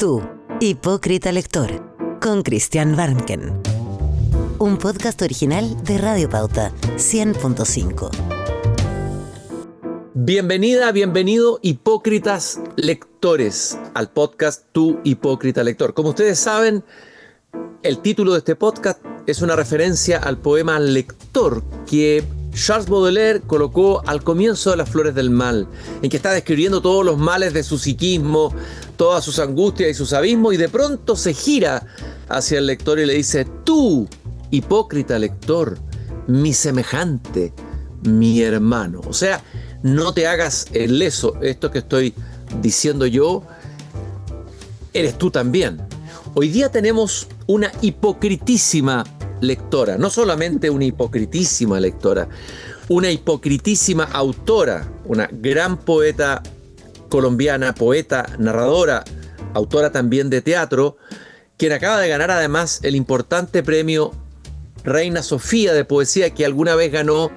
Tú, hipócrita lector, con Cristian Warnken. Un podcast original de Radio Pauta 100.5. Bienvenida, bienvenido, hipócritas lectores, al podcast Tú, hipócrita lector. Como ustedes saben, el título de este podcast es una referencia al poema Lector que Charles Baudelaire colocó al comienzo de Las Flores del Mal, en que está describiendo todos los males de su psiquismo, todas sus angustias y sus abismos, y de pronto se gira hacia el lector y le dice: tú, hipócrita lector, mi semejante, mi hermano. O sea, no te hagas el leso, esto que estoy diciendo yo, eres tú también. Hoy día tenemos una hipocritísima lectora, no solamente una hipocritísima lectora, una hipocritísima autora, una gran poeta colombiana, poeta, narradora, autora también de teatro, quien acaba de ganar además el importante premio Reina Sofía de poesía que alguna vez ganó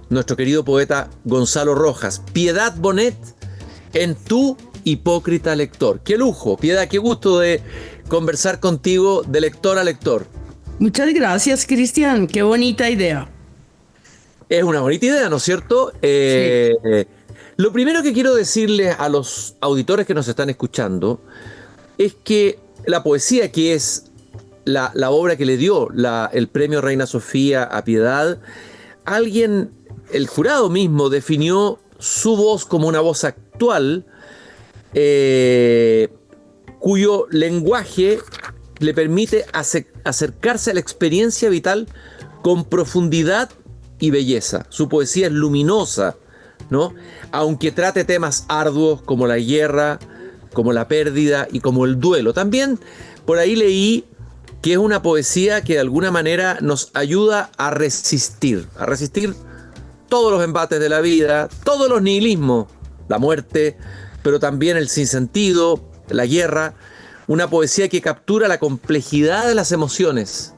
nuestro querido poeta Gonzalo Rojas. Piedad Bonet en Tu, hipócrita lector. ¡Qué lujo! Piedad, qué gusto de conversar contigo de lector a lector. Muchas gracias, Cristian. Qué bonita idea. Es una bonita idea, ¿no es cierto? Sí. Lo primero que quiero decirles a los auditores que nos están escuchando es que la poesía, que es la obra que le dio el premio Reina Sofía a Piedad, el jurado mismo definió su voz como una voz actual, cuyo lenguaje le permite acercarse a la experiencia vital con profundidad y belleza. Su poesía es luminosa, ¿no? Aunque trate temas arduos como la guerra, como la pérdida y como el duelo. También por ahí leí que es una poesía que de alguna manera nos ayuda a resistir todos los embates de la vida, todos los nihilismos, la muerte, pero también el sinsentido, la guerra. Una poesía que captura la complejidad de las emociones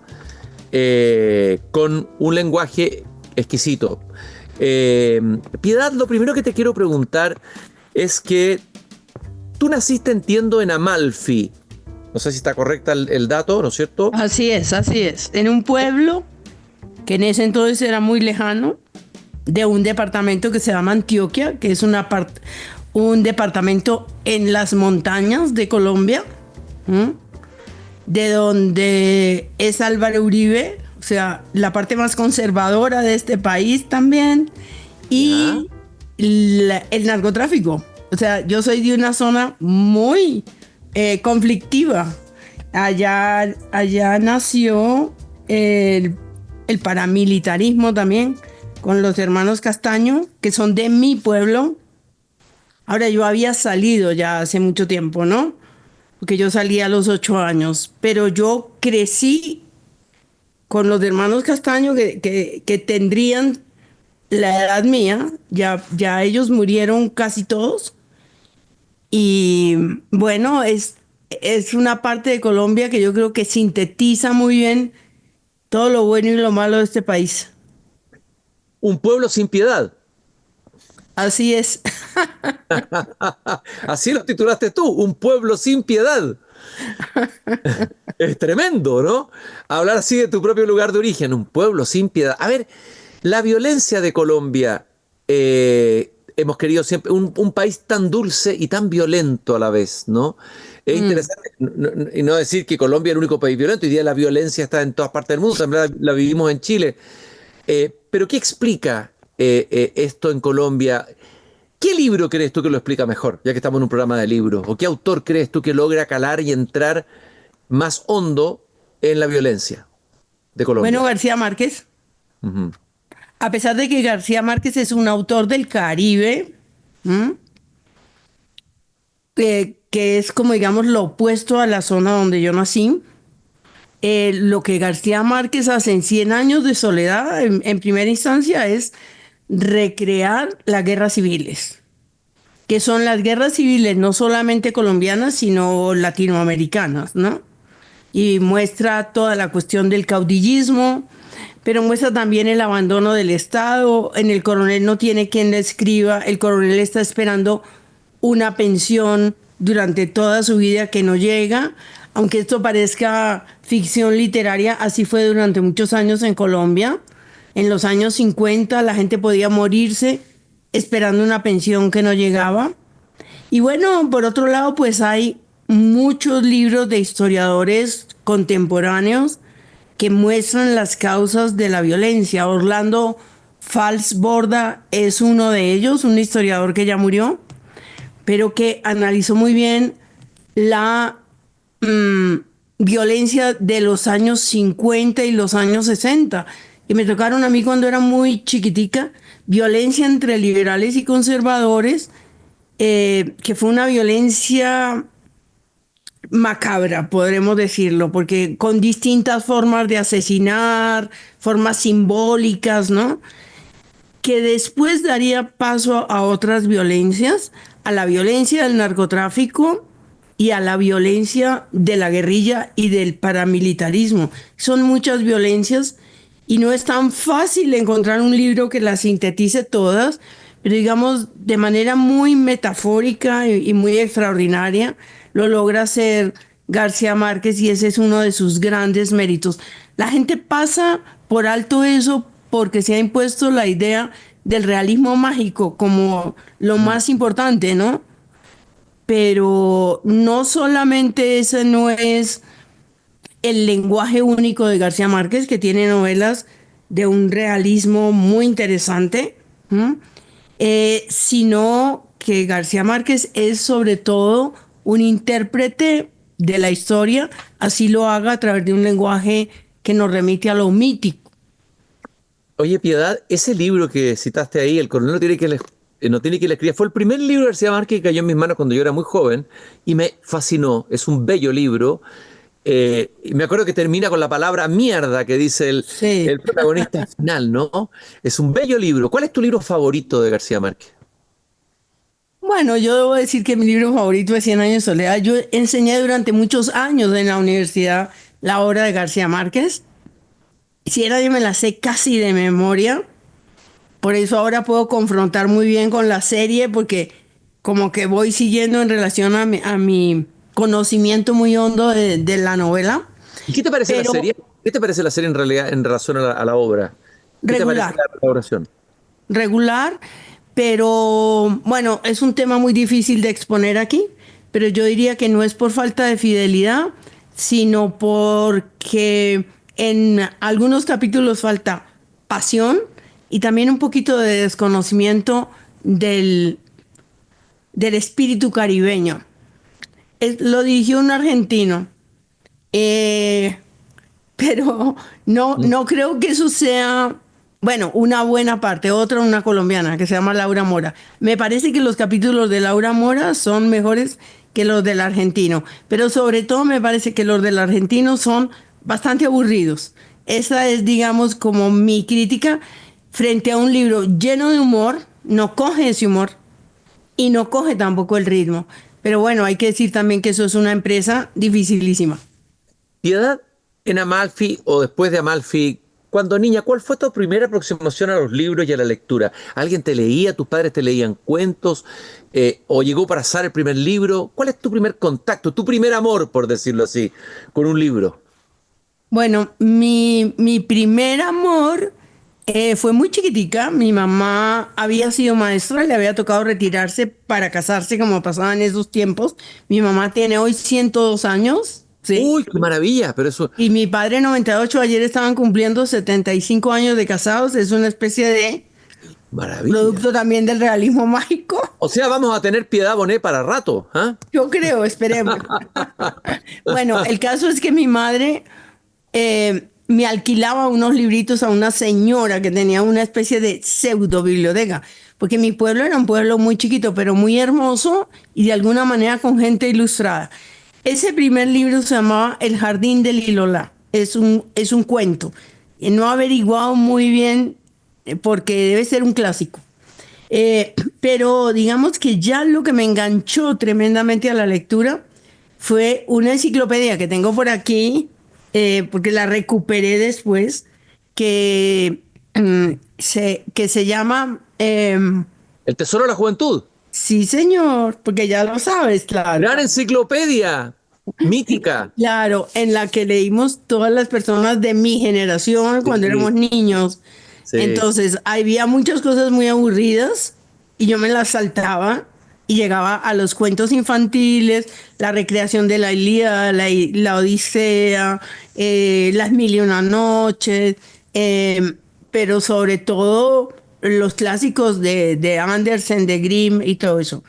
con un lenguaje exquisito. Piedad, lo primero que te quiero preguntar es que tú naciste, entiendo, en Amalfi. No sé si está correcta el dato, ¿no es cierto? Así es. En un pueblo que en ese entonces era muy lejano, de un departamento que se llama Antioquia, que es un departamento en las montañas de Colombia, de donde es Álvaro Uribe, o sea, la parte más conservadora de este país también, y el narcotráfico. O sea, yo soy de una zona muy conflictiva. Allá nació el paramilitarismo también, con los hermanos Castaño, que son de mi pueblo. Ahora, yo había salido ya hace mucho tiempo, ¿no? Porque yo salí a los 8 años, pero yo crecí con los hermanos Castaño que tendrían la edad mía. Ya ellos murieron casi todos. Y bueno, es una parte de Colombia que yo creo que sintetiza muy bien todo lo bueno y lo malo de este país. Un pueblo sin piedad. Así es. Así lo titulaste tú, un pueblo sin piedad. Es tremendo, ¿no? Hablar así de tu propio lugar de origen, un pueblo sin piedad. A ver, la violencia de Colombia, hemos querido siempre, un país tan dulce y tan violento a la vez, ¿no? Es interesante, y no decir que Colombia es el único país violento, hoy día la violencia está en todas partes del mundo, también la vivimos en Chile. Pero ¿qué explica esto en Colombia? ¿Qué libro crees tú que lo explica mejor, ya que estamos en un programa de libros? ¿O qué autor crees tú que logra calar y entrar más hondo en la violencia de Colombia? Bueno, García Márquez. Uh-huh. A pesar de que García Márquez es un autor del Caribe, que es como, digamos, lo opuesto a la zona donde yo nací, lo que García Márquez hace en 100 años de soledad, en primera instancia, es recrear las guerras civiles, que son las guerras civiles no solamente colombianas, sino latinoamericanas, ¿no? Y muestra toda la cuestión del caudillismo, pero muestra también el abandono del Estado. En el coronel no tiene quien le escriba, el coronel está esperando una pensión durante toda su vida que no llega. Aunque esto parezca ficción literaria, así fue durante muchos años en Colombia. En los años 50 la gente podía morirse esperando una pensión que no llegaba. Y bueno, por otro lado, pues hay muchos libros de historiadores contemporáneos que muestran las causas de la violencia. Orlando Fals Borda es uno de ellos, un historiador que ya murió, pero que analizó muy bien la violencia de los años 50 y los años 60, que me tocaron a mí cuando era muy chiquitica, violencia entre liberales y conservadores, que fue una violencia macabra, podremos decirlo, porque con distintas formas de asesinar, formas simbólicas, ¿no? Que después daría paso a otras violencias, a la violencia del narcotráfico y a la violencia de la guerrilla y del paramilitarismo. Son muchas violencias y no es tan fácil encontrar un libro que las sintetice todas, pero digamos de manera muy metafórica y muy extraordinaria lo logra hacer García Márquez y ese es uno de sus grandes méritos. La gente pasa por alto eso porque se ha impuesto la idea del realismo mágico como lo más importante, ¿no? Pero no solamente ese no es el lenguaje único de García Márquez, que tiene novelas de un realismo muy interesante, sino que García Márquez es sobre todo un intérprete de la historia, así lo haga a través de un lenguaje que nos remite a lo mítico. Oye, Piedad, ese libro que citaste ahí, El coronel no tiene que le escribir, fue el primer libro de García Márquez que cayó en mis manos cuando yo era muy joven y me fascinó. Es un bello libro. Y me acuerdo que termina con la palabra mierda que dice Sí. el protagonista final, ¿no? Es un bello libro. ¿Cuál es tu libro favorito de García Márquez? Bueno, yo debo decir que mi libro favorito es Cien años de soledad. Yo enseñé durante muchos años en la universidad la obra de García Márquez. Si era yo me la sé casi de memoria. Por eso ahora puedo confrontar muy bien con la serie porque como que voy siguiendo en relación a mi conocimiento muy hondo de la novela. ¿Y qué te parece la Pero serie? ¿Qué te parece la serie en realidad en relación a la obra? ¿Qué te parece regular. la restauración? Regular, pero bueno, es un tema muy difícil de exponer aquí, pero yo diría que no es por falta de fidelidad, sino porque en algunos capítulos falta pasión y también un poquito de desconocimiento del espíritu caribeño. Lo dirigió un argentino, eh, pero no creo que eso sea, bueno, una buena parte, otra una colombiana que se llama Laura Mora. Me parece que los capítulos de Laura Mora son mejores que los del argentino, pero sobre todo me parece que los del argentino son bastante aburridos. Esa es, digamos, como mi crítica frente a un libro lleno de humor, no coge ese humor y no coge tampoco el ritmo. Pero bueno, hay que decir también que eso es una empresa dificilísima. Piedad, en Amalfi o después de Amalfi, cuando niña, ¿cuál fue tu primera aproximación a los libros y a la lectura? ¿Alguien te leía? ¿Tus padres te leían cuentos? ¿O llegó para azar el primer libro? ¿Cuál es tu primer contacto, tu primer amor, por decirlo así, con un libro? Bueno, mi primer amor fue muy chiquitica. Mi mamá había sido maestra, le había tocado retirarse para casarse como pasaba en esos tiempos. Mi mamá tiene hoy 102 años, ¿sí? Uy, qué maravilla, pero eso, Y mi padre 98, ayer estaban cumpliendo 75 años de casados. Es una especie de maravilla. producto también del realismo mágico. O sea, vamos a tener Piedad Bonet para rato, ¿ah? Yo creo, esperemos. Bueno, el caso es que mi madre me alquilaba unos libritos a una señora que tenía una especie de pseudo biblioteca, porque mi pueblo era un pueblo muy chiquito, pero muy hermoso y de alguna manera con gente ilustrada. Ese primer libro se llamaba El jardín de Lilola. Es un cuento. No he averiguado muy bien porque debe ser un clásico. Pero digamos que ya lo que me enganchó tremendamente a la lectura fue una enciclopedia que tengo por aquí, porque la recuperé después, que, que se llama El tesoro de la juventud. Sí, señor, porque ya lo sabes, claro. Gran enciclopedia, mítica. Claro, en la que leímos todas las personas de mi generación cuando Sí, éramos niños. sí. Entonces, había muchas cosas muy aburridas y yo me las saltaba y llegaba a los cuentos infantiles, la recreación de la Ilíada, la Odisea, las Mil y una noches, pero sobre todo los clásicos de Andersen, de Grimm y todo eso.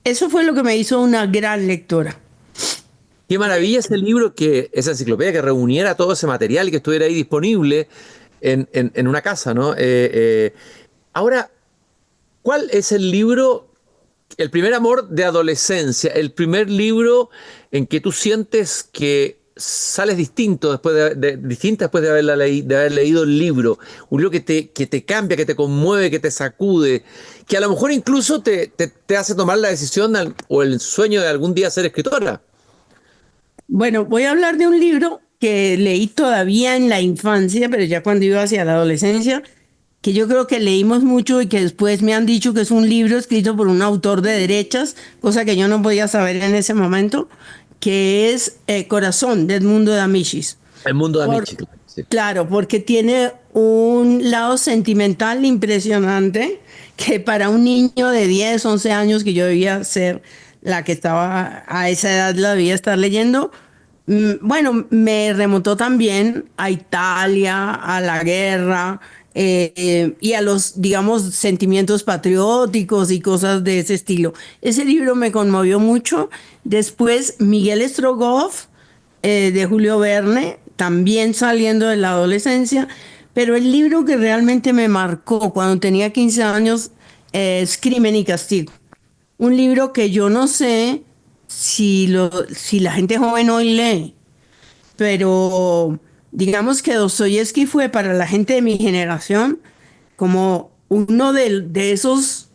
Eso fue lo que me hizo una gran lectora. Qué maravilla ese libro, esa enciclopedia que reuniera todo ese material y que estuviera ahí disponible en una casa, ¿no? Ahora, ¿cuál es el libro, el primer amor de adolescencia, el primer libro en que tú sientes que sales distinto después distinta después de, de haber leído el libro? Un libro que te cambia, que te conmueve, que te sacude, que a lo mejor incluso te hace tomar la decisión o el sueño de algún día ser escritora. Bueno, voy a hablar de un libro que leí todavía en la infancia, pero ya cuando iba hacia la adolescencia, que yo creo que leímos mucho y que después me han dicho que es un libro escrito por un autor de derechas, cosa que yo no podía saber en ese momento, que es Corazón de Edmundo de Amicis. El mundo de Por, Amici, claro, sí. claro, porque tiene un lado sentimental impresionante que para un niño de 10, 11 años, que yo debía ser la que estaba a esa edad, la debía estar leyendo, bueno, me remontó también a Italia, a la guerra y a los, digamos, sentimientos patrióticos y cosas de ese estilo. Ese libro me conmovió mucho. Después, Miguel Strogoff, de Julio Verne, también saliendo de la adolescencia, pero el libro que realmente me marcó cuando tenía 15 años es Crimen y Castigo. Un libro que yo no sé si la gente joven hoy lee, pero digamos que Dostoyevsky fue para la gente de mi generación como uno de esos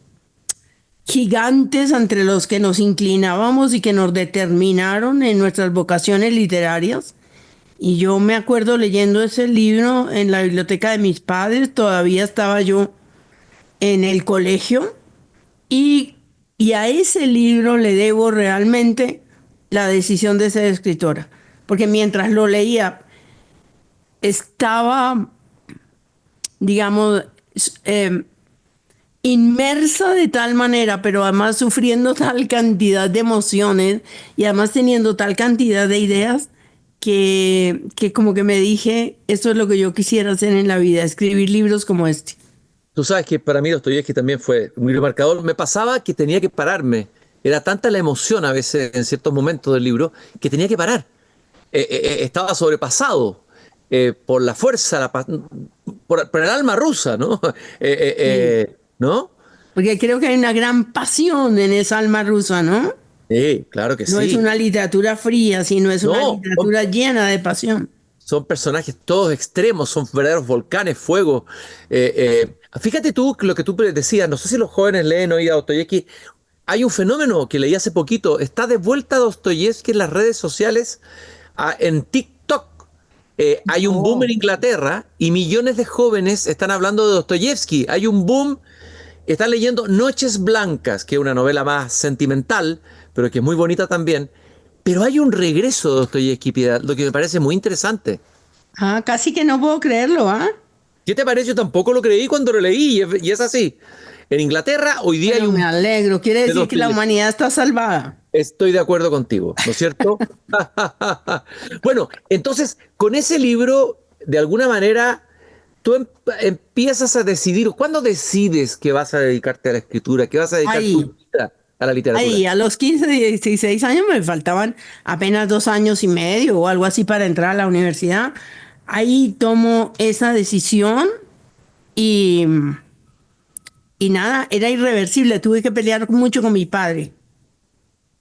gigantes entre los que nos inclinábamos y que nos determinaron en nuestras vocaciones literarias. Y yo me acuerdo leyendo ese libro en la biblioteca de mis padres, todavía estaba yo en el colegio y a ese libro le debo realmente la decisión de ser escritora, porque mientras lo leía estaba, digamos, eh, inmersa de tal manera, pero además sufriendo tal cantidad de emociones y además teniendo tal cantidad de ideas que como que me dije, esto es lo que yo quisiera hacer en la vida, escribir libros como este. Tú sabes que para mí Dostoyevsky también fue un libro marcador. Me pasaba que tenía que pararme. Era tanta la emoción a veces en ciertos momentos del libro que tenía que parar. Estaba sobrepasado por la fuerza, por el alma rusa, ¿no? Sí. ¿No? Porque creo que hay una gran pasión en esa alma rusa, ¿no? Sí, claro que No es sí. una literatura fría, sino es una No, literatura llena de pasión. son personajes todos extremos, son verdaderos volcanes, fuego. Fíjate tú lo que tú decías, no sé si los jóvenes leen hoy a Dostoyevsky. Hay un fenómeno que leí hace poquito, está de vuelta Dostoyevsky en las redes sociales, en TikTok. Hay un boom en Oh. Inglaterra y millones de jóvenes están hablando de Dostoyevsky. Hay un boom, están leyendo Noches Blancas, que es una novela más sentimental, pero que es muy bonita también. Pero hay un regreso de Dostoyevsky, Piedad, lo que me parece muy interesante. Ah, casi que no puedo creerlo, ¿ah? ¿Qué te parece? Yo tampoco lo creí cuando lo leí y es así. En Inglaterra hoy día hay Bueno, me un alegro. Quiere de decir que la Dostoyevsky. humanidad está salvada. Estoy de acuerdo contigo, ¿no es cierto? Bueno, entonces, con ese libro, de alguna manera, tú empiezas a decidir, ¿cuándo decides que vas a dedicarte a la escritura, que vas a dedicar tu Ahí, vida a la literatura? ahí, a los 15, 16 años me faltaban apenas 2 años y medio o algo así para entrar a la universidad. Ahí tomo esa decisión y, y nada, era irreversible. Tuve que pelear mucho con mi padre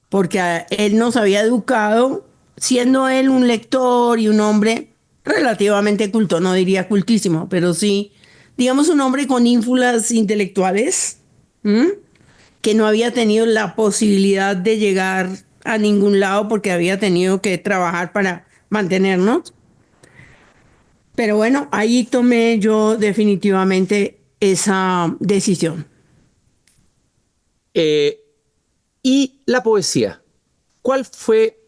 porque él nos había educado, siendo él un lector y un hombre relativamente culto, no diría cultísimo, pero sí, digamos, un hombre con ínfulas intelectuales, ¿m? Que no había tenido la posibilidad de llegar a ningún lado porque había tenido que trabajar para mantenernos. Pero bueno, ahí tomé yo definitivamente esa decisión. y la poesía. ¿Cuál fue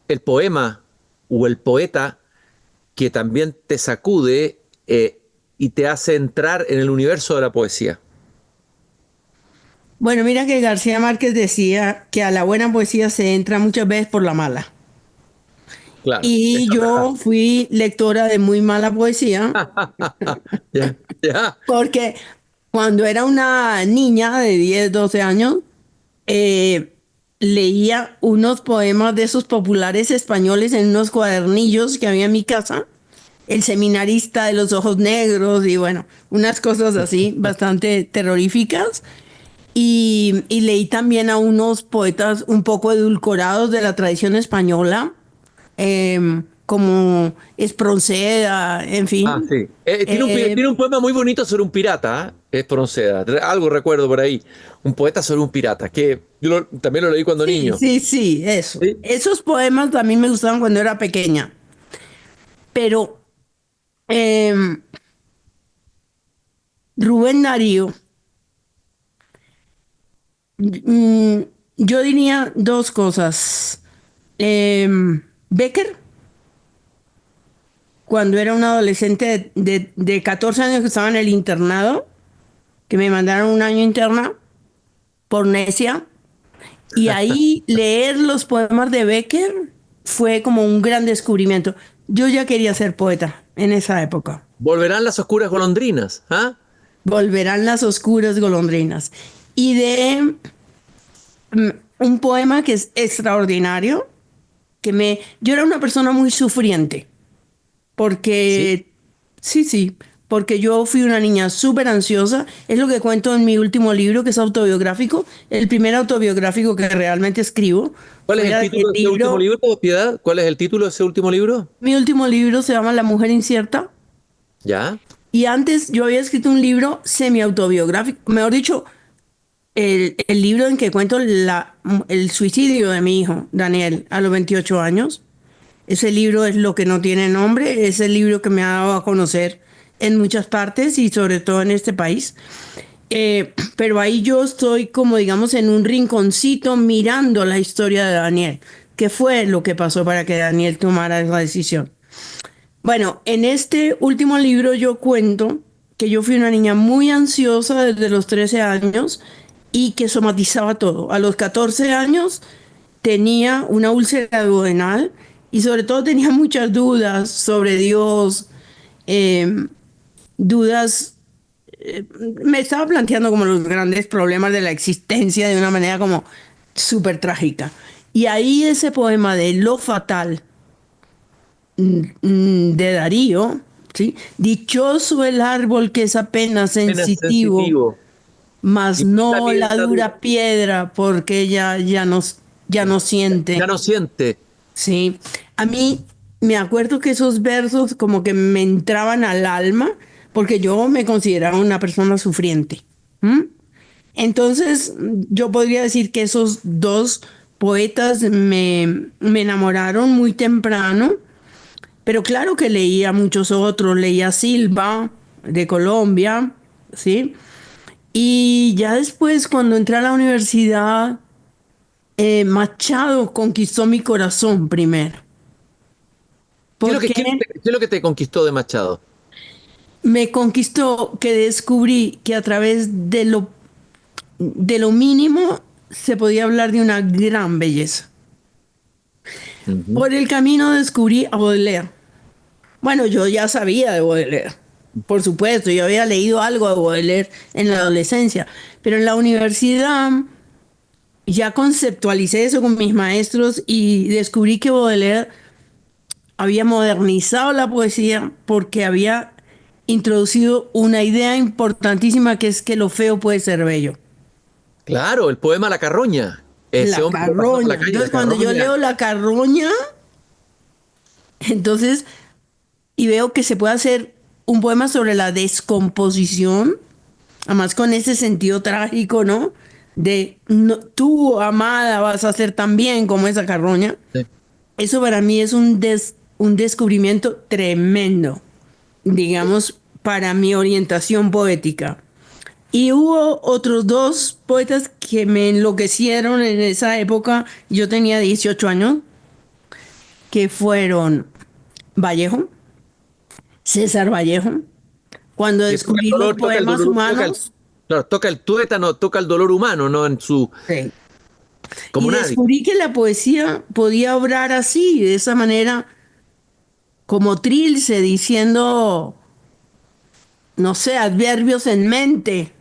el poema o el poeta que también te sacude y te hace entrar en el universo de la poesía? Bueno, mira que García Márquez decía que a la buena poesía se entra muchas veces por la mala. Claro, Y eso es verdad. yo fui lectora de muy mala poesía Ya, ya. porque cuando era una niña de 10, 12 años, eh, leía unos poemas de esos populares españoles en unos cuadernillos que había en mi casa. El seminarista de los ojos negros y bueno, unas cosas así bastante terroríficas. Y leí también a unos poetas un poco edulcorados de la tradición española, como Espronceda, en Ah, fin. sí. Eh, Tiene un poema muy bonito sobre un pirata, ¿eh? Es Pronceda. Algo recuerdo por ahí. Un poeta sobre un pirata, que también lo leí cuando sí, niño. sí, sí, eso. ¿Sí? Esos poemas también me gustaban cuando era pequeña. Pero em, Rubén Darío, mm, yo diría dos cosas. Becker, cuando era un adolescente de 14 años que estaba en el internado, que me mandaron un año interna por necia, y ahí leer los poemas de Becker fue como un gran descubrimiento. Yo ya quería ser poeta en esa época. Volverán las oscuras golondrinas. ¿Ah? Volverán las oscuras golondrinas. Y de un poema que es extraordinario, yo era una persona muy sufriente, Sí. porque, sí, sí, porque yo fui una niña súper ansiosa, es lo que cuento en mi último libro, que es autobiográfico, el primer autobiográfico que realmente escribo, ¿Cuál es el el título de ese último libro, libro, Piedad? ¿Cuál es el título de ese último libro? mi último libro se llama La mujer incierta, ¿Ya? y antes yo había escrito un libro semi-autobiográfico, mejor dicho, el libro en que cuento el suicidio de mi hijo, Daniel, a los 28 años. Ese libro es Lo que no tiene nombre, es el libro que me ha dado a conocer en muchas partes y sobre todo en este país. Pero ahí yo estoy como digamos en un rinconcito mirando la historia de Daniel. ¿Qué fue lo que pasó para que Daniel tomara esa decisión? Bueno, en este último libro yo cuento que yo fui una niña muy ansiosa desde los 13 años y que somatizaba todo. A los 14 años tenía una úlcera duodenal y sobre todo tenía muchas dudas sobre Dios, eh, dudas, me estaba planteando como los grandes problemas de la existencia de una manera como súper trágica. Y ahí ese poema de Lo Fatal de Darío, ¿sí? Dichoso el árbol que es apenas Apenas sensitivo, sensitivo. mas Y la no la piedra dura. dura piedra, porque ella ya no Ya siente. no siente. Sí, a mí me acuerdo que esos versos como que me entraban al alma, porque yo me consideraba una persona sufriente. ¿M? Entonces, yo podría decir que esos dos poetas me enamoraron muy temprano, pero claro que leía muchos otros, leía Silva de Colombia, ¿sí? Y ya después, cuando entré a la universidad, Machado conquistó mi corazón primero, porque ¿Qué es lo que te conquistó de Machado? me conquistó que descubrí que a través de lo mínimo se podía hablar de una gran belleza. Ujú. Por el camino descubrí a Baudelaire. Bueno, yo ya sabía de Baudelaire, por supuesto, yo había leído algo de Baudelaire en la adolescencia, pero en la universidad ya conceptualicé eso con mis maestros y descubrí que Baudelaire había modernizado la poesía porque había introducido una idea importantísima que es que lo feo puede ser bello. Claro, el poema La Carroña. Ese La hombre que pasó por la carroña. calle La Entonces, cuando yo Carroña. leo la carroña, entonces, y veo que se puede hacer un poema sobre la descomposición, además con ese sentido trágico, ¿no? De tú, amada, vas a ser tan bien como esa carroña. Sí. Eso para mí es un descubrimiento tremendo, digamos, para mi orientación poética. Y hubo otros dos poetas que me enloquecieron en esa época. Yo tenía 18 años, que fueron Vallejo, César Vallejo. Cuando Que toca el descubrí los dolor, toca el poemas dolor, humanos, claro, toca el tuétano, toca el dolor humano, ¿no? En su, sí, como y nadie. descubrí que la poesía podía obrar así, de esa manera, como Trilce, diciendo, no sé, adverbios en mente.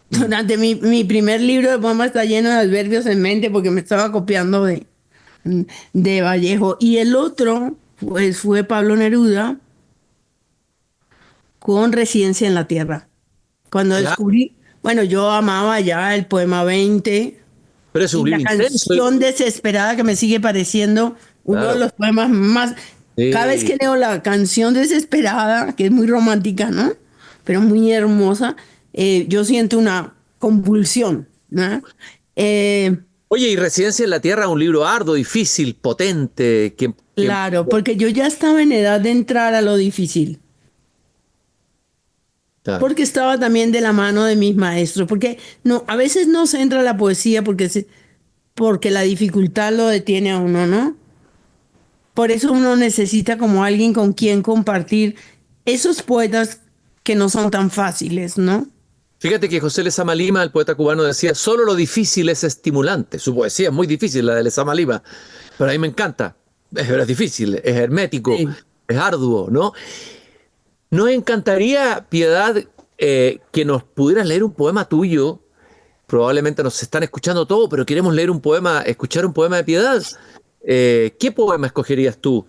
Mm. Durante mi primer libro de poemas está lleno de adverbios en mente porque me estaba copiando de Vallejo. Y el otro, pues, fue Pablo Neruda con Residencia en la Tierra. Cuando Claro, descubrí, bueno, yo amaba ya el poema 20 pero es un y la libro intenso. canción desesperada que me sigue pareciendo uno de Claro, los poemas más... Cada vez sí. que leo la canción desesperada, que es muy romántica, ¿no? Pero muy hermosa, yo siento una convulsión, ¿no? Eh, Oye, y Residencia en la Tierra, un libro arduo, difícil, potente, claro, porque yo ya estaba en edad de entrar a lo difícil. claro. Porque estaba también de la mano de mis maestros, porque no, a veces no se entra a la poesía porque la dificultad lo detiene a uno, ¿no? Por eso uno necesita como alguien con quien compartir esos poetas que no son tan fáciles, ¿no? Fíjate que José Lezama Lima, el poeta cubano, decía, solo lo difícil es estimulante. Su poesía es muy difícil, la de Lezama Lima, pero a mí me encanta. Es difícil, es hermético, Sí. es arduo, ¿no? Nos encantaría, Piedad, que nos pudieras leer un poema tuyo. Probablemente nos están escuchando todo, pero queremos leer un poema, escuchar un poema de Piedad. ¿Qué poema escogerías tú?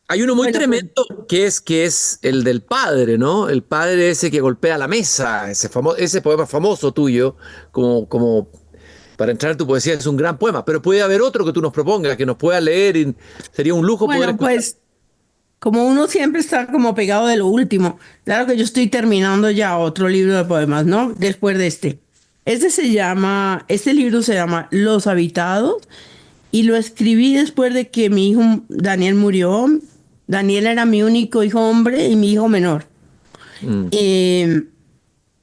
Hay uno muy Bueno, pues, tremendo que es el del padre, ¿no? El padre ese que golpea la mesa, ese poema famoso tuyo, como para entrar en tu poesía es un gran poema, pero puede haber otro que tú nos propongas, que nos pueda leer y sería un lujo poder bueno, escuchar. pues como uno siempre está como pegado de lo último, claro que yo estoy terminando ya otro libro de poemas, ¿no? Después de este. Este libro se llama Los Habitados y lo escribí después de que mi hijo Daniel murió. Daniel era mi único hijo hombre y mi hijo menor. Mm, Eh,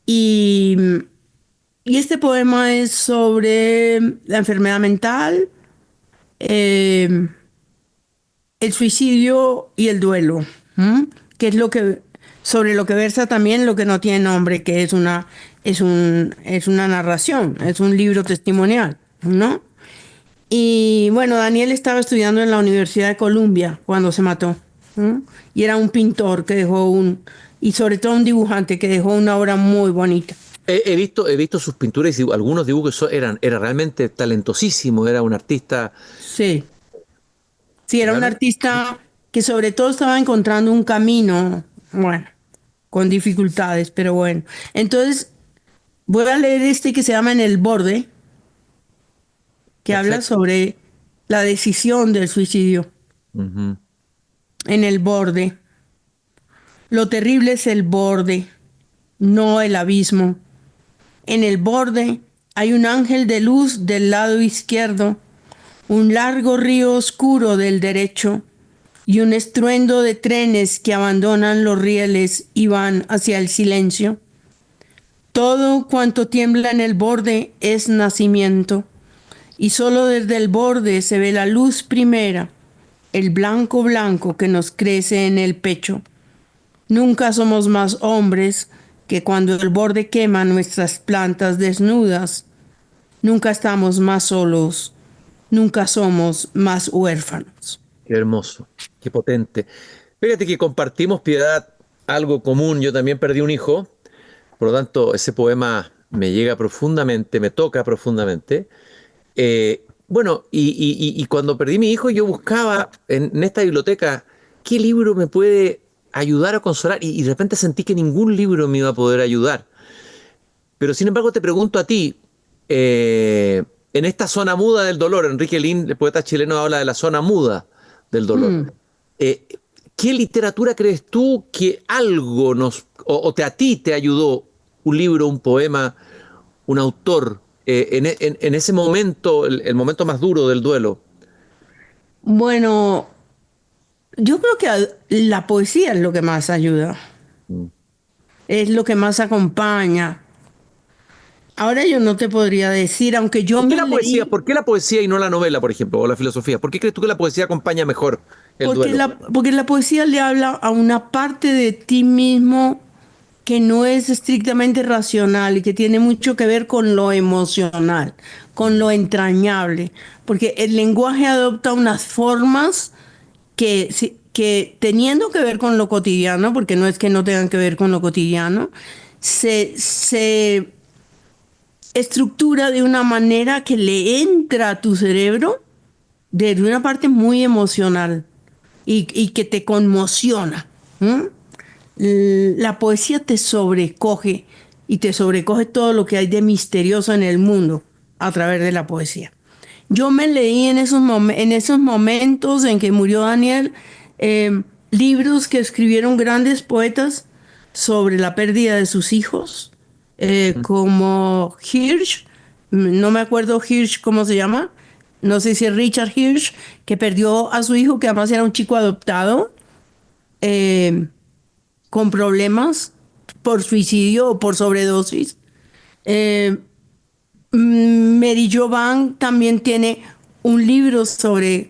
y, y este poema es sobre la enfermedad mental, eh, el suicidio y el duelo, ¿m? Que es sobre lo que versa también lo que no tiene nombre, que es una narración, es un libro testimonial, ¿no? Y bueno, Daniel estaba estudiando en la Universidad de Columbia cuando se mató, ¿m? Y era un pintor que y sobre todo un dibujante que dejó una obra muy bonita. he visto sus pinturas y algunos dibujos era realmente talentosísimo, era un artista Sí, sí, era un realmente. artista que sobre todo estaba encontrando un camino, bueno, con dificultades, pero bueno. Entonces, voy a leer este que se llama En el borde, que habla Perfecto. sobre la decisión del suicidio. Ujú. En el borde. Lo terrible es el borde, no el abismo. En el borde hay un ángel de luz del lado izquierdo, un largo río oscuro del derecho y un estruendo de trenes que abandonan los rieles y van hacia el silencio. Todo cuanto tiembla en el borde es nacimiento, y solo desde el borde se ve la luz primera, el blanco blanco que nos crece en el pecho. Nunca somos más hombres que cuando el borde quema nuestras plantas desnudas. Nunca estamos más solos, nunca somos más huérfanos. Qué hermoso, qué potente. Fíjate que compartimos, Piedad, algo común. Yo también perdí un hijo, por lo tanto, ese poema me llega profundamente, me toca profundamente. Bueno, y cuando perdí mi hijo, yo buscaba en esta biblioteca qué libro me puede ayudar a consolar, y de repente sentí que ningún libro me iba a poder ayudar. Pero sin embargo, te pregunto a ti, en esta zona muda del dolor, Enrique Lin, el poeta chileno, habla de la zona muda del dolor. Mm. Eh, ¿Qué literatura crees tú que algo a ti te ayudó, un libro, un poema, un autor, en ese momento, el momento más duro del duelo? Bueno, yo creo que la poesía es lo que más ayuda, Mm. es lo que más acompaña. Ahora yo no te podría decir, aunque yo ¿Por qué me la poesía? leí, ¿Por qué la poesía y no la novela, por ejemplo, o la filosofía? ¿Por qué crees tú que la poesía acompaña mejor el duelo? porque la poesía le habla a una parte de ti mismo que no es estrictamente racional y que tiene mucho que ver con lo emocional, con lo entrañable, porque el lenguaje adopta unas formas que teniendo que ver con lo cotidiano, porque no es que no tengan que ver con lo cotidiano, se estructura de una manera que le entra a tu cerebro desde una parte muy emocional y que te conmociona. ¿M? La poesía te sobrecoge y te sobrecoge todo lo que hay de misterioso en el mundo a través de la poesía. Yo me leí en esos momentos en que murió Daniel, libros que escribieron grandes poetas sobre la pérdida de sus hijos, como Hirsch, no me acuerdo Hirsch cómo se llama, no sé si es Richard Hirsch, que perdió a su hijo, que además era un chico adoptado, eh, con problemas por suicidio o por sobredosis. Eh, Mary Jo Van también tiene un libro sobre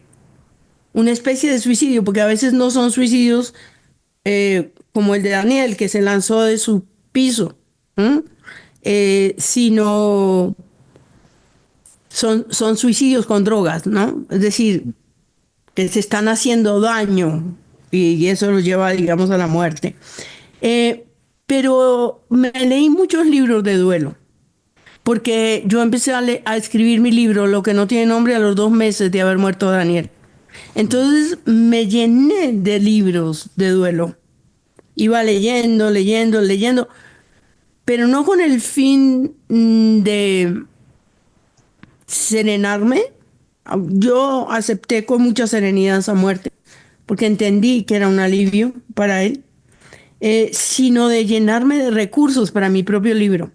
una especie de suicidio, porque a veces no son suicidios como el de Daniel, que se lanzó de su piso, sino son suicidios con drogas, ¿no? Es decir, que se están haciendo daño y eso los lleva, digamos, a la muerte. Eh, pero me leí muchos libros de duelo, porque yo empecé a escribir mi libro, Lo que no tiene nombre, a los 2 meses de haber muerto Daniel. Entonces me llené de libros de duelo. Iba leyendo, leyendo, leyendo, pero no con el fin de serenarme. Yo acepté con mucha serenidad esa muerte, porque entendí que era un alivio para él, sino de llenarme de recursos para mi propio libro.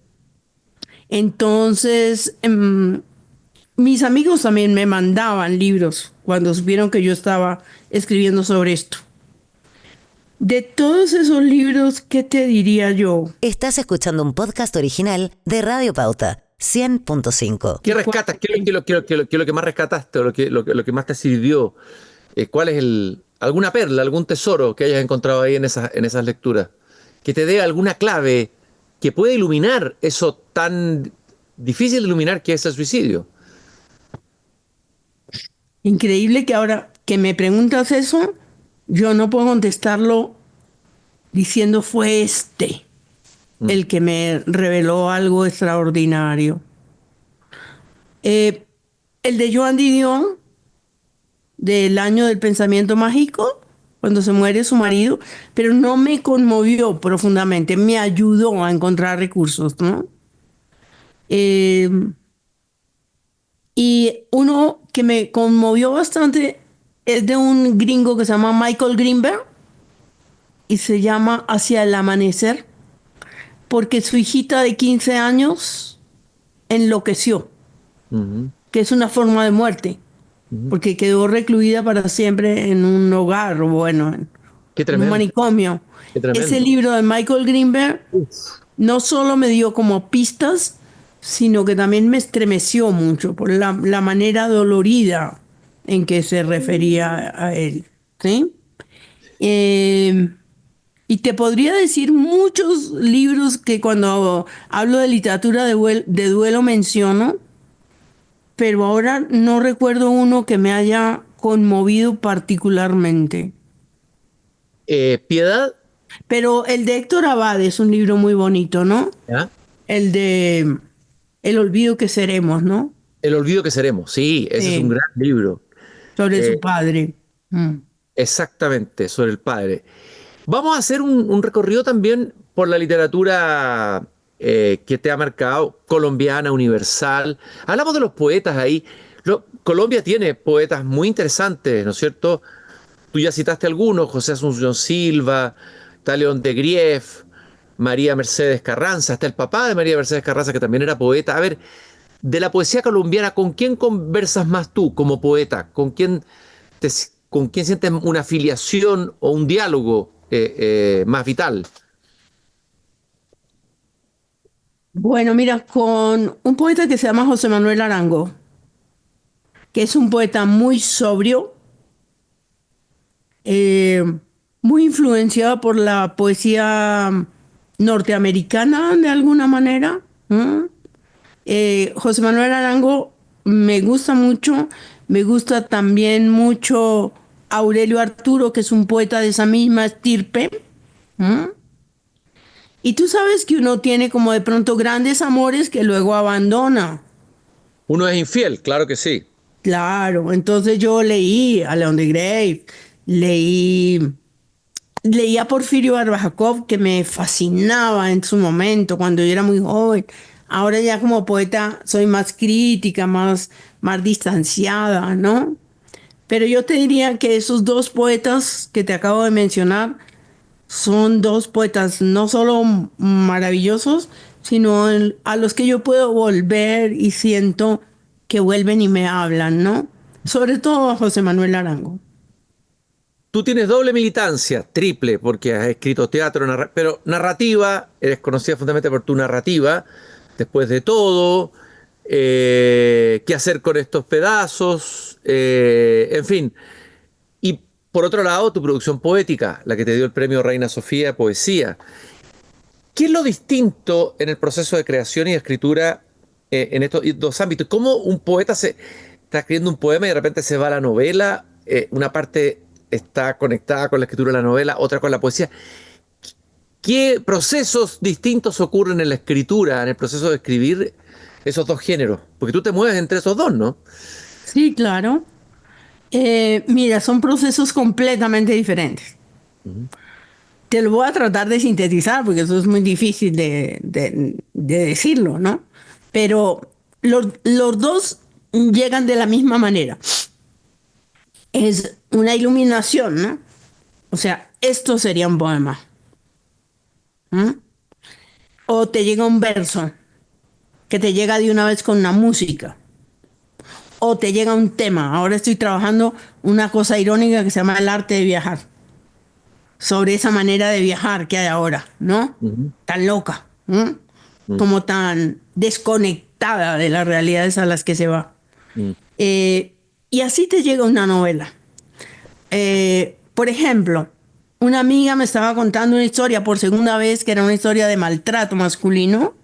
Entonces, mis amigos también me mandaban libros cuando supieron que yo estaba escribiendo sobre esto. De todos esos libros, ¿qué te diría yo? Estás escuchando un podcast original de Radio Pauta, 100.5. ¿Qué rescatas? ¿Qué es lo que más rescataste o lo que más te sirvió? ¿Cuál es alguna perla, algún tesoro que hayas encontrado ahí en esas lecturas? Que te dé alguna clave que pueda iluminar eso tan difícil de iluminar que es el suicidio. Increíble que ahora que me preguntas eso, yo no puedo contestarlo diciendo fue este el que me reveló algo extraordinario. Eh, el de Joan Didion, del año del pensamiento mágico, cuando se muere su marido, pero no me conmovió profundamente, me ayudó a encontrar recursos, ¿no? Eh, y uno que me conmovió bastante es de un gringo que se llama Michael Greenberg y se llama Hacia el amanecer, porque su hijita de 15 años enloqueció, Ujú, que es una forma de muerte, ujú. porque quedó recluida para siempre en un hogar, o bueno, Qué en un tremendo, manicomio. qué Ese tremendo. libro de Michael Greenberg Uf. no solo me dio como pistas, sino que también me estremeció mucho por la manera dolorida en que se refería a él. ¿Sí? Eh, y te podría decir muchos libros que cuando hablo de literatura de duelo menciono, pero ahora no recuerdo uno que me haya conmovido particularmente. Piedad, Pero el de Héctor Abad es un libro muy bonito, ¿no? ¿ya? El de El olvido que seremos, ¿no? El olvido que seremos. Sí, ese es un Sí, gran libro. sobre Eh, su padre. Mm. Exactamente, sobre el padre. Vamos a hacer un recorrido también por la literatura que te ha marcado, colombiana, universal. Hablamos de los poetas ahí. Colombia tiene poetas muy interesantes, ¿no es cierto? Tú ya citaste algunos, José Asunción Silva, está León de Grief, María Mercedes Carranza, está el papá de María Mercedes Carranza, que también era poeta. A ver, de la poesía colombiana, ¿con quién conversas más tú como poeta? Te- ¿Con quién sientes una afiliación o un diálogo más vital? Bueno, mira, con un poeta que se llama José Manuel Arango, que es un poeta muy sobrio, eh, muy influenciado por la poesía norteamericana de alguna manera. ¿No? José Manuel Arango me gusta mucho, me gusta también mucho Aurelio Arturo, que es un poeta de esa misma estirpe. ¿No? Y tú sabes que uno tiene como de pronto grandes amores que luego abandona. Uno es infiel, claro que sí. Claro, entonces yo leí a León de Grey, leí a Porfirio Barbajakov, que me fascinaba en su momento, cuando yo era muy joven. Ahora ya como poeta soy más crítica, más distanciada, ¿no? Pero yo te diría que esos dos poetas que te acabo de mencionar son dos poetas no solo maravillosos, sino a los que yo puedo volver y siento que vuelven y me hablan, ¿no? Sobre todo a José Manuel Arango. Tú tienes doble militancia, triple, porque has escrito teatro, pero narrativa, eres conocida fundamentalmente por tu narrativa, después de todo, qué hacer con estos pedazos, en fin. Y por otro lado, tu producción poética, la que te dio el premio Reina Sofía de Poesía. ¿Qué es lo distinto en el proceso de creación y escritura en estos dos ámbitos? ¿Cómo un poeta se está escribiendo un poema y de repente se va a la novela? Una parte está conectada con la escritura de la novela, otra con la poesía. ¿Qué procesos distintos ocurren en la escritura, en el proceso de escribir esos dos géneros? Porque tú te mueves entre esos dos, ¿no? Sí, claro. Mira, son procesos completamente diferentes. Ujú. Te lo voy a tratar de sintetizar porque eso es muy difícil de decirlo, ¿no? Pero los dos llegan de la misma manera. Es una iluminación, ¿no? O sea, esto sería un poema. ¿Mm? O te llega un verso que te llega de una vez con una música. O te llega un tema. Ahora estoy trabajando una cosa irónica que se llama el arte de viajar. Sobre esa manera de viajar que hay ahora, ¿no? Ujú. Tan loca, ¿no? Mm, Como tan desconectada de las realidades a las que se va. mm. Eh, y así te llega una novela. Por ejemplo, una amiga me estaba contando una historia por segunda vez que era una historia de maltrato masculino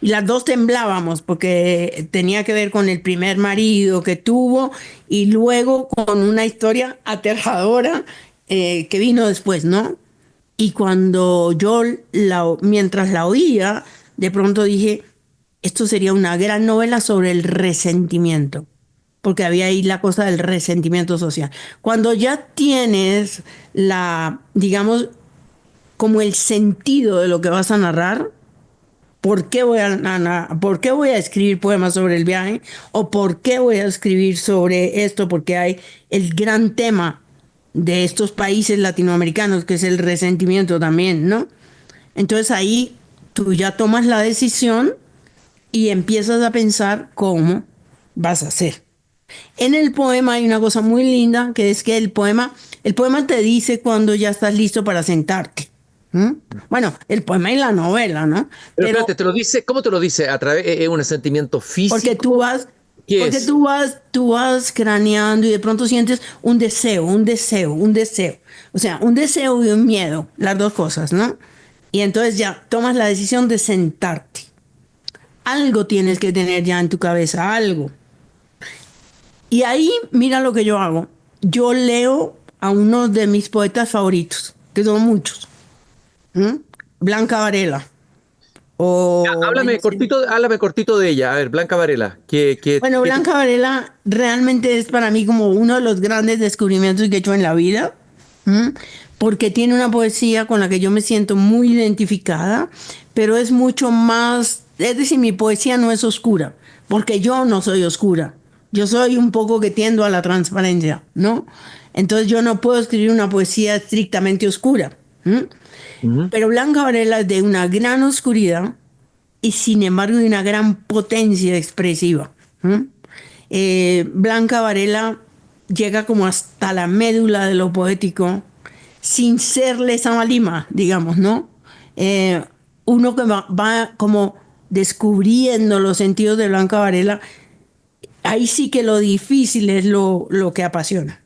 y las dos temblábamos porque tenía que ver con el primer marido que tuvo y luego con una historia aterradora que vino después, ¿no? Y cuando mientras la oía, de pronto dije, esto sería una gran novela sobre el resentimiento, porque había ahí la cosa del resentimiento social. Cuando ya tienes digamos, como el sentido de lo que vas a narrar, ¿por qué voy a escribir poemas sobre el viaje? ¿O por qué voy a escribir sobre esto? Porque hay el gran tema de estos países latinoamericanos, que es el resentimiento también, ¿no? Entonces ahí tú ya tomas la decisión y empiezas a pensar cómo vas a hacer. En el poema hay una cosa muy linda, que es que el poema te dice cuando ya estás listo para sentarte. ¿Mm? Bueno, el poema y la novela, ¿no? Pero Pero espérate, te lo dice, ¿cómo te lo dice? ¿A través, es un sentimiento porque físico? ¿Qué porque es? tú vas craneando y de pronto sientes un deseo, un deseo, un deseo. O sea, un deseo y un miedo, las dos cosas, ¿no? Y entonces ya tomas la decisión de sentarte. Algo tienes que tener ya en tu cabeza, algo. Y ahí, mira lo que yo hago. Yo leo a uno de mis poetas favoritos, que son muchos. ¿M? Blanca Varela. O Háblame cortito de ella. A ver, Blanca Varela, bueno, Blanca Varela realmente es para mí como uno de los grandes descubrimientos que he hecho en la vida, ¿m? Porque tiene una poesía con la que yo me siento muy identificada, pero es mucho más, es decir, mi poesía no es oscura, porque yo no soy oscura, yo soy un poco que tiendo a la transparencia, ¿no? Entonces yo no puedo escribir una poesía estrictamente oscura. ¿M? Ujú. Pero Blanca Varela es de una gran oscuridad y sin embargo de una gran potencia expresiva. ¿M? Blanca Varela llega como hasta la médula de lo poético sin ser Lesa Lima, digamos, ¿no? Eh, uno que va como descubriendo los sentidos de Blanca Varela, ahí sí que lo difícil es lo que apasiona.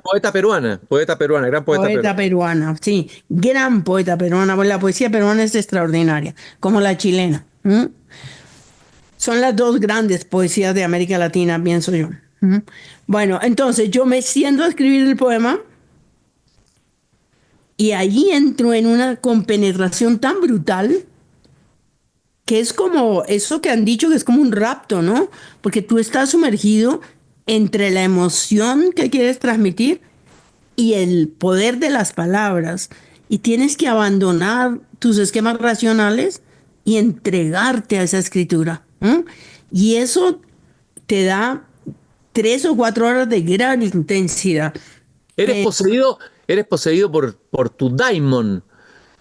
Poeta peruana, gran poeta Poeta peruana. peruana, sí, gran poeta peruana. Pues la poesía peruana es extraordinaria, como la chilena. Son las dos grandes poesías de América Latina, pienso yo. Bueno, entonces yo me siento a escribir el poema y allí entro en una compenetración tan brutal que es como eso que han dicho que es como un rapto, ¿no? Porque tú estás sumergido entre la emoción que quieres transmitir y el poder de las palabras. Y tienes que abandonar tus esquemas racionales y entregarte a esa escritura. Y eso te da 3 o 4 horas de gran intensidad. Eres Eh, poseído, eres poseído por tu daimon,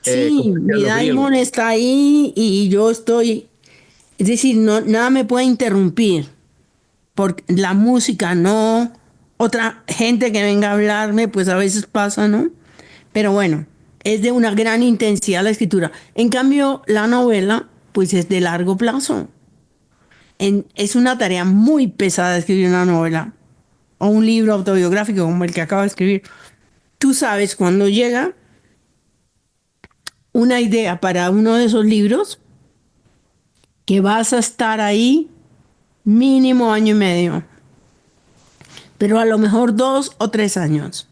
sí, como decían mi los griegos. daimon está ahí y yo estoy, es decir, no, nada me puede interrumpir. Porque la música no, otra gente que venga a hablarme, pues a veces pasa, ¿no? Pero bueno, es de una gran intensidad la escritura. En cambio, la novela, pues es de largo plazo. Es una tarea muy pesada escribir una novela o un libro autobiográfico como el que acabo de escribir. Tú sabes cuando llega una idea para uno de esos libros que vas a estar ahí mínimo año y medio, pero a lo mejor 2 o 3 años.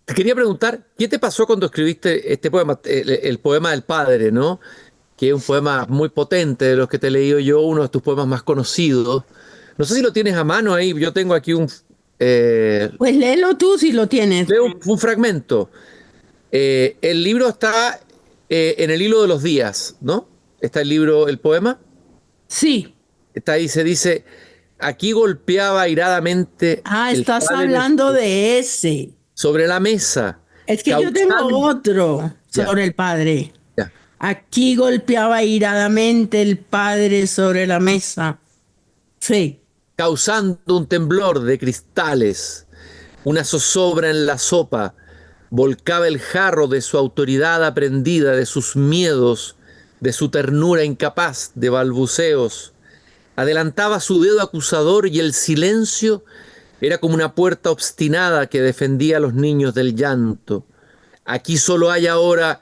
Te quería preguntar, ¿qué te pasó cuando escribiste este poema, el poema del padre, ¿no? Que es un poema muy potente, de los que te he leído yo, uno de tus poemas más conocidos. No sé si lo tienes a mano ahí, yo tengo aquí eh, Pues léelo tú si lo tienes. leo un fragmento. El libro está en el hilo de los días, ¿no? Está el libro, el poema. Sí. Está ahí, se dice, aquí golpeaba airadamente Ah, el estás padre hablando de ese. sobre la mesa, Es que yo tengo causando... otro Ya, sobre el padre. ya. Aquí golpeaba iradamente el padre sobre la mesa. Sí. Causando un temblor de cristales, una zozobra en la sopa, volcaba el jarro de su autoridad aprendida, de sus miedos, de su ternura incapaz de balbuceos, adelantaba su dedo acusador y el silencio era como una puerta obstinada que defendía a los niños del llanto. Aquí solo hay ahora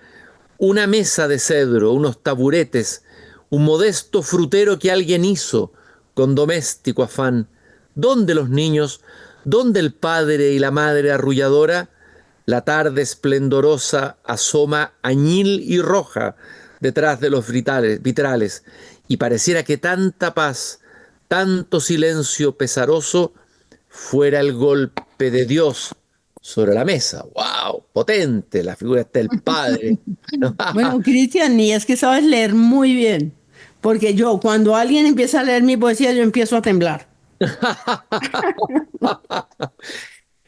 una mesa de cedro, unos taburetes, un modesto frutero que alguien hizo con doméstico afán. ¿Dónde los niños? ¿Dónde el padre y la madre arrulladora? La tarde esplendorosa asoma añil y roja detrás de los vitrales, y pareciera que tanta paz, tanto silencio pesaroso, fuera el golpe de Dios sobre la mesa. ¡Wow! Potente, la figura está el padre. Bueno, Cristian, y es que sabes leer muy bien. Porque yo, cuando alguien empieza a leer mi poesía, yo empiezo a temblar.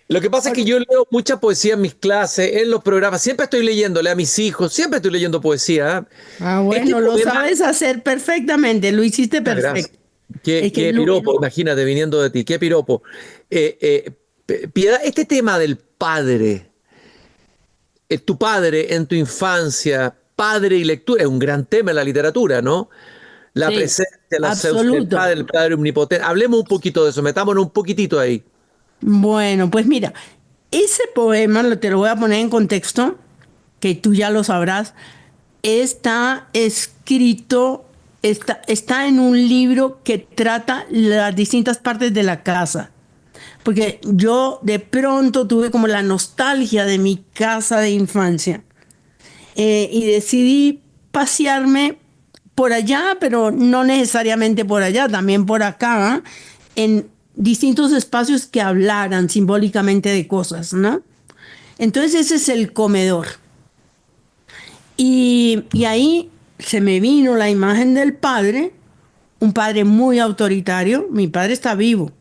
Lo que pasa es que yo leo mucha poesía en mis clases, en los programas, siempre estoy leyéndole a mis hijos, siempre estoy leyendo poesía. Ah, Este bueno, lo poema, sabes hacer perfectamente, lo hiciste gracias. perfecto. Qué, Es que qué piropo, imagínate, viniendo de ti, qué piropo. Piedad, este tema del padre, tu padre en tu infancia, padre y lectura, es un gran tema en la literatura, ¿no? La sí, presencia, la ausencia del absoluto. padre, el padre omnipotente. Hablemos un poquito de eso, metámonos un poquitito ahí. Bueno, pues mira, ese poema, te lo voy a poner en contexto, que tú ya lo sabrás, está escrito, está en un libro que trata las distintas partes de la casa. Porque yo de pronto tuve como la nostalgia de mi casa de infancia y decidí pasearme por allá, pero no necesariamente por allá, también por acá, en distintos espacios que hablaran simbólicamente de cosas, ¿no? Entonces ese es el comedor. Y ahí se me vino la imagen del padre, un padre muy autoritario. Mi padre está vivo.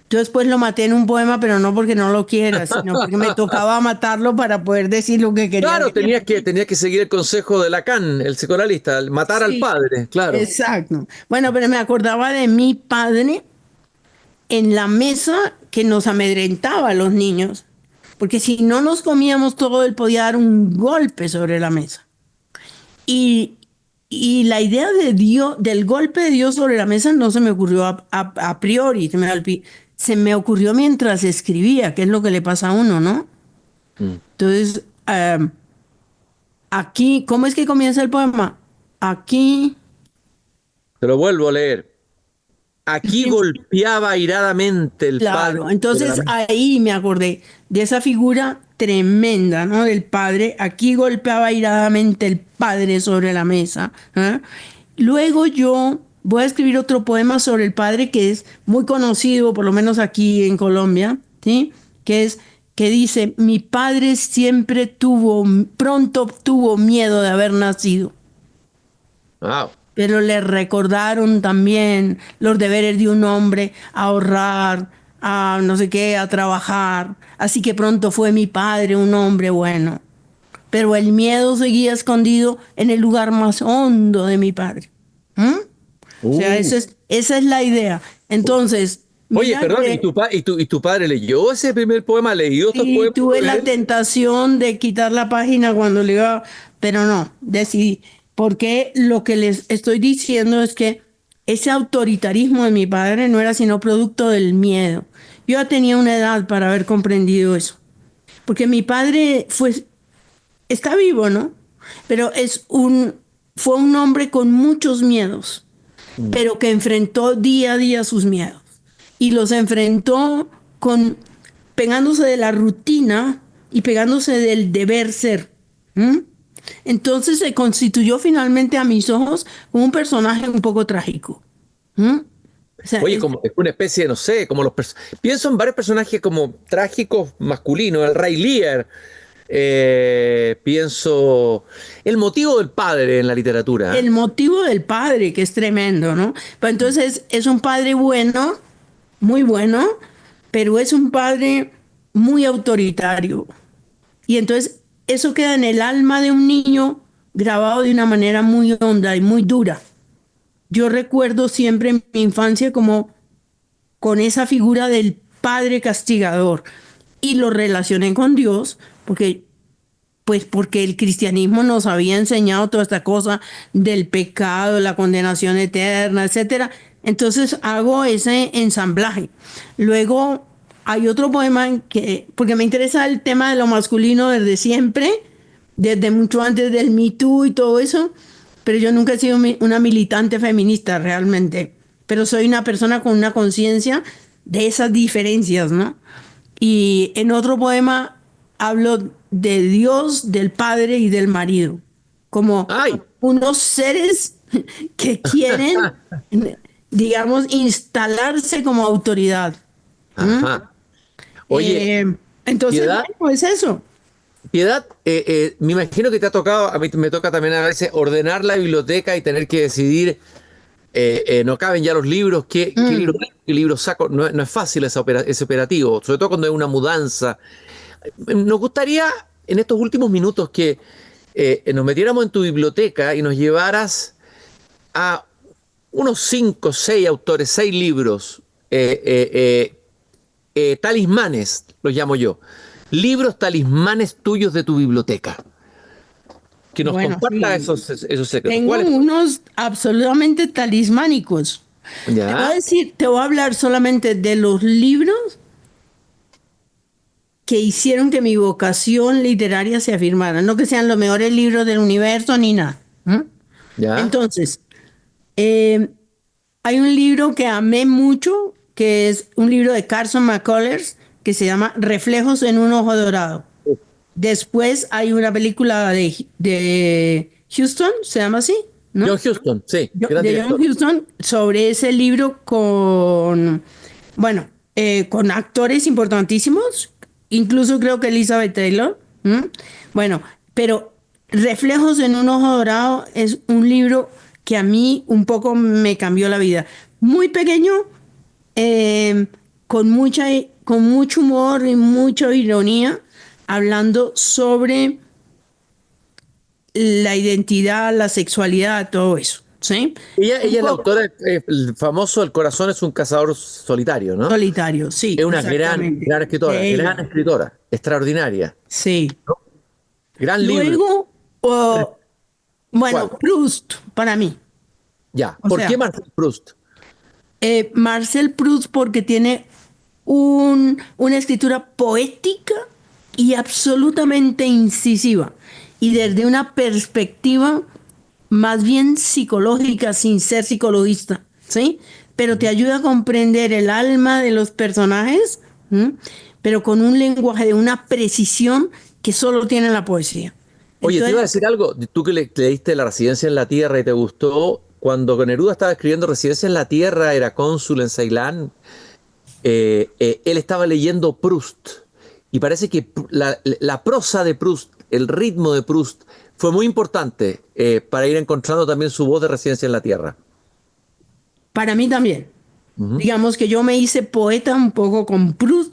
Yo después lo maté en un poema, pero no porque no lo quiera, sino porque me tocaba matarlo para poder decir lo que quería Claro, decir. tenías que seguir el consejo de Lacan, el psicoanalista, matar al Sí, padre, claro. exacto. Bueno, pero me acordaba de mi padre en la mesa que nos amedrentaba a los niños, porque si no nos comíamos todo, él podía dar un golpe sobre la mesa. Y, y la idea de Dios, del golpe de Dios sobre la mesa no se me ocurrió a priori, se me ocurrió mientras escribía, que es lo que le pasa a uno, ¿no? Entonces, aquí, ¿cómo es que comienza el poema? Aquí, Te lo vuelvo a leer. Aquí golpeaba airadamente el padre. claro, entonces ahí me acordé de esa figura tremenda, ¿no? Del padre. Aquí golpeaba airadamente el padre sobre la mesa. ¿Eh? Luego yo voy a escribir otro poema sobre el padre que es muy conocido, por lo menos aquí en Colombia, ¿sí? Que dice, mi padre pronto tuvo miedo de haber nacido. Wow. Pero le recordaron también los deberes de un hombre, a ahorrar, a no sé qué, a trabajar. Así que pronto fue mi padre un hombre bueno. Pero el miedo seguía escondido en el lugar más hondo de mi padre. ¿Mm? O sea, esa es la idea. Entonces, Oye, mira perdón, que ¿y tu padre leyó ese primer poema? ¿Leyó estos sí, poemas tuve con la él? tentación de quitar la página cuando le iba, pero no, decidí. Porque lo que les estoy diciendo es que ese autoritarismo de mi padre no era sino producto del miedo. Yo ya tenía una edad para haber comprendido eso. Porque mi padre está vivo, ¿no? Pero fue un hombre con muchos miedos, pero que enfrentó día a día sus miedos. Y los enfrentó pegándose de la rutina y pegándose del deber ser. ¿Mm? Entonces se constituyó finalmente a mis ojos como un personaje un poco trágico. ¿Mm? O sea, Oye, como es una especie de, no sé, como pienso en varios personajes como trágicos masculinos, el Ray Lear, pienso el motivo del padre en la literatura. el motivo del padre, que es tremendo, ¿no? Pues entonces es un padre bueno, muy bueno, pero es un padre muy autoritario. Y entonces eso queda en el alma de un niño grabado de una manera muy honda y muy dura. Yo recuerdo siempre en mi infancia como con esa figura del padre castigador y lo relacioné con Dios porque el cristianismo nos había enseñado toda esta cosa del pecado, la condenación eterna, etcétera. Entonces hago ese ensamblaje. Luego hay otro poema porque me interesa el tema de lo masculino desde siempre, desde mucho antes del Me Too y todo eso, pero yo nunca he sido una militante feminista realmente, pero soy una persona con una conciencia de esas diferencias, ¿no? Y en otro poema hablo de Dios, del padre y del marido, como ¡Ay! unos seres que quieren, digamos, instalarse como autoridad. ¿Mm? Ajá. Oye, Entonces, Piedad, bueno, es eso. Piedad, me imagino que te ha tocado, a mí me toca también a veces ordenar la biblioteca y tener que decidir, no caben ya los libros, Mm. qué libros saco. No, no es fácil ese operativo, sobre todo cuando hay una mudanza. Nos gustaría en estos últimos minutos que nos metiéramos en tu biblioteca y nos llevaras a unos 5, 6 autores, 6 libros, talismanes, los llamo yo. Libros talismanes tuyos de tu biblioteca. Que nos Bueno, comparta sí. esos secretos. Tengo ¿Cuáles? unos absolutamente talismánicos. Ya, Te voy a hablar solamente de los libros que hicieron que mi vocación literaria se afirmara, no que sean los mejores libros del universo ni nada. ¿Mm? ya. Entonces, eh, hay un libro que amé mucho, que es un libro de Carson McCullers, que se llama Reflejos en un ojo dorado. Después hay una película de Houston, se llama así, ¿no? John Huston, sí, gran De John director. Huston sobre ese libro con actores importantísimos, incluso creo que Elizabeth Taylor. ¿M? Bueno, pero Reflejos en un ojo dorado es un libro que a mí un poco me cambió la vida. Muy pequeño, eh, con mucho humor y mucha ironía, hablando sobre la identidad, la sexualidad, todo eso. ¿Sí? Ella Un es la poco autora, el famoso El corazón es un cazador solitario, ¿no? solitario, sí, Es una exactamente. De gran ella, escritora, extraordinaria. sí. Gran libro. Luego, oh, Bueno, ¿Cuál? Proust, para mí. Ya. O ¿Por sea, qué Marcel Proust? Marcel Proust porque tiene una escritura poética y absolutamente incisiva. Y desde una perspectiva más bien psicológica, sin ser psicologista, ¿sí? Pero te ayuda a comprender el alma de los personajes, ¿m? Pero con un lenguaje de una precisión que solo tiene la poesía. Oye, te iba a Entonces, decir algo. Tú que leíste La Residencia en la Tierra y te gustó, cuando Neruda estaba escribiendo Residencia en la Tierra, era cónsul en Ceilán, él estaba leyendo Proust. Y parece que la prosa de Proust, el ritmo de Proust, fue muy importante para ir encontrando también su voz de Residencia en la Tierra. para mí también. Ujú. Digamos que yo me hice poeta un poco con Proust,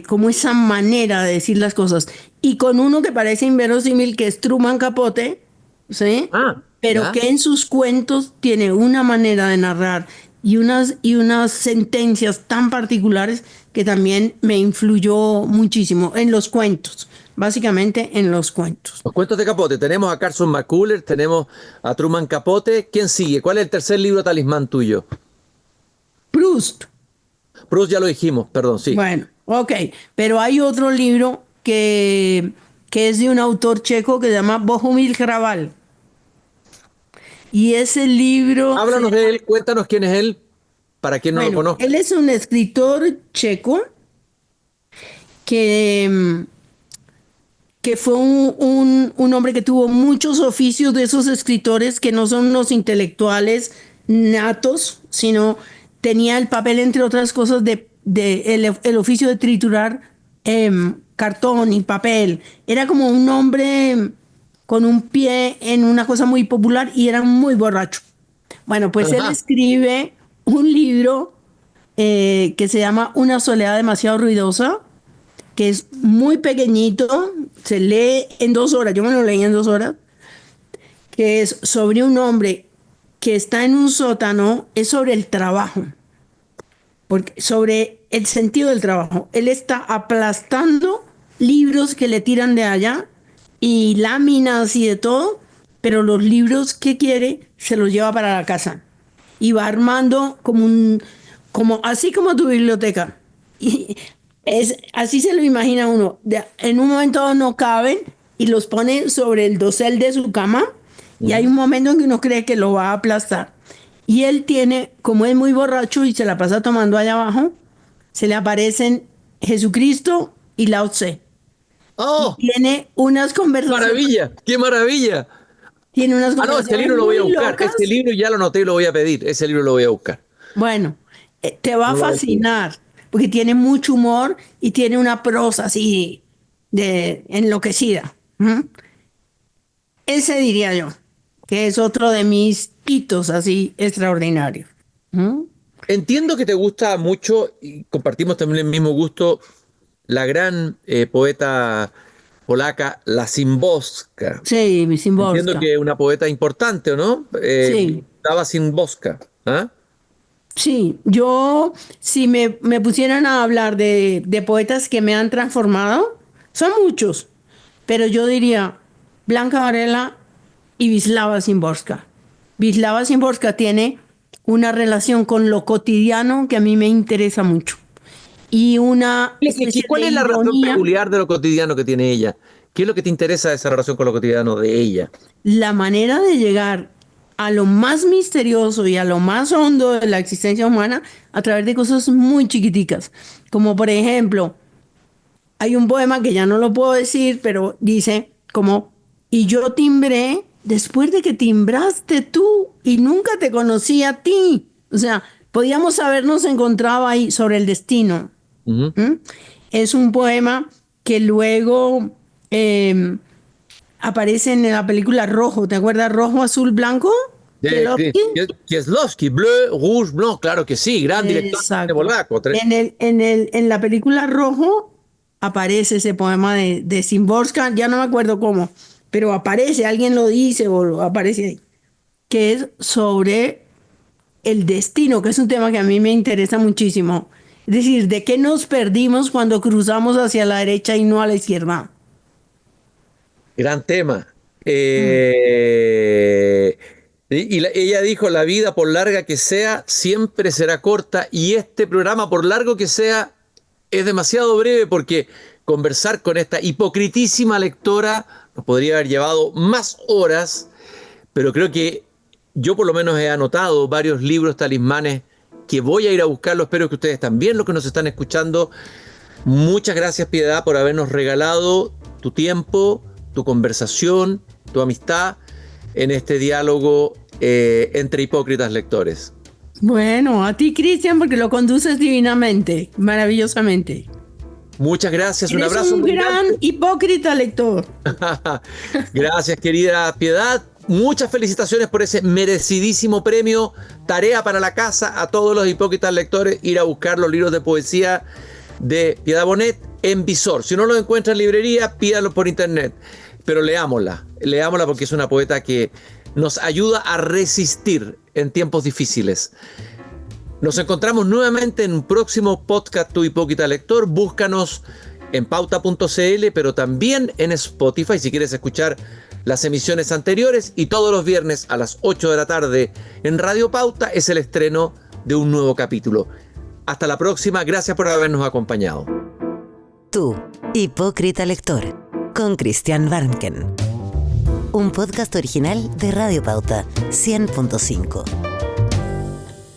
como esa manera de decir las cosas. Y con uno que parece inverosímil, que es Truman Capote, ¿sí? Ah, Pero ya. que en sus cuentos tiene una manera de narrar y unas sentencias tan particulares que también me influyó muchísimo en los cuentos, básicamente en los cuentos. Los cuentos de Capote. Tenemos a Carson McCullers, tenemos a Truman Capote. ¿Quién sigue? ¿Cuál es el tercer libro talismán tuyo? Proust, Proust ya lo dijimos, perdón, sí. bueno, ok, pero hay otro libro que es de un autor checo que se llama Bohumil Hrabal. Y ese libro, Háblanos de él, cuéntanos quién es él, para quien no lo bueno, conozca. él es un escritor checo que, que fue un hombre que tuvo muchos oficios de esos escritores que no son los intelectuales natos, sino tenía el papel, entre otras cosas, de el oficio de triturar cartón y papel. Era como un hombre con un pie en una cosa muy popular y era muy borracho. Bueno, pues él Ajá. escribe un libro que se llama Una soledad demasiado ruidosa, que es muy pequeñito, se lee en 2 horas, yo me lo leí en 2 horas, que es sobre un hombre que está en un sótano, es sobre el trabajo, porque sobre el sentido del trabajo. Él está aplastando libros que le tiran de allá y láminas y de todo, pero los libros que quiere se los lleva para la casa y va armando como así como tu biblioteca. Y así se lo imagina uno. En un momento no caben y los pone sobre el dosel de su cama y hay Ujú. un momento en que uno cree que lo va a aplastar. Y él tiene, como es muy borracho y se la pasa tomando allá abajo, se le aparecen Jesucristo y Lao Tse. Y ¡Oh! ¡Maravilla! ¡Qué maravilla! tiene unas Ah, no, ese conversaciones libro lo voy a muy buscar. Ese locas. libro ya lo anoté y lo voy a pedir. Ese libro lo voy a buscar. Bueno, te va a No lo voy a pedir. fascinar porque tiene mucho humor y tiene una prosa así de enloquecida. ¿M? Ese diría yo, que es otro de mis hitos así extraordinarios. ¿M? Entiendo que te gusta mucho y compartimos también el mismo gusto la gran poeta polaca, la Szymborska. Sí, Entiendo Szymborska. que es una poeta importante, ¿o no? Sí, Estaba Szymborska. ¿Ah? sí. Yo, si me pusieran a hablar de poetas que me han transformado, son muchos, pero yo diría Blanca Varela y Wisława Szymborska. Wisława Szymborska tiene una relación con lo cotidiano que a mí me interesa mucho y una especie ¿Cuál de es la razón ironía, peculiar de lo cotidiano que tiene ella? ¿Qué es lo que te interesa de esa relación con lo cotidiano de ella? la manera de llegar a lo más misterioso y a lo más hondo de la existencia humana a través de cosas muy chiquiticas, como por ejemplo, hay un poema que ya no lo puedo decir, pero dice como, y yo timbré después de que timbraste tú y nunca te conocí a ti. O sea, podíamos habernos encontrado ahí sobre el destino. Ujú. ¿Mm? Es un poema que luego aparece en la película Rojo. ¿Te acuerdas? Rojo, azul, blanco. Kieslowski. Kieslowski, Bleu, Rouge, Blanc, claro que sí, gran director de Exacto. polaco. En la película Rojo aparece ese poema de Szymborska, ya no me acuerdo cómo, pero aparece, alguien lo dice o aparece ahí, que es sobre el destino, que es un tema que a mí me interesa muchísimo. Es decir, ¿de qué nos perdimos cuando cruzamos hacia la derecha y no a la izquierda? Gran tema. Ella dijo, la vida por larga que sea, siempre será corta, y este programa, por largo que sea, es demasiado breve, porque conversar con esta hipocritísima lectora nos podría haber llevado más horas, pero creo que yo por lo menos he anotado varios libros talismanes que voy a ir a buscarlo. Espero que ustedes también, los que nos están escuchando. Muchas gracias, Piedad, por habernos regalado tu tiempo, tu conversación, tu amistad en este diálogo entre hipócritas lectores. Bueno, a ti, Cristian, porque lo conduces divinamente, maravillosamente. Muchas gracias, un Eres abrazo. un gran hipócrita lector. Gracias, querida Piedad. Muchas felicitaciones por ese merecidísimo premio. Tarea para la casa a todos los hipócritas lectores, ir a buscar los libros de poesía de Piedad Bonet en visor. Si no los encuentra en librería, pídanlos por internet. Pero leámosla porque es una poeta que nos ayuda a resistir en tiempos difíciles. Nos encontramos nuevamente en un próximo podcast Tu Hipócrita Lector. Búscanos en pauta.cl, pero también en Spotify si quieres escuchar las emisiones anteriores, y todos los viernes a las 8 de la tarde en Radio Pauta es el estreno de un nuevo capítulo. Hasta la próxima, gracias por habernos acompañado. Tu Hipócrita Lector, con Christian Warnken. Un podcast original de Radio Pauta 100.5.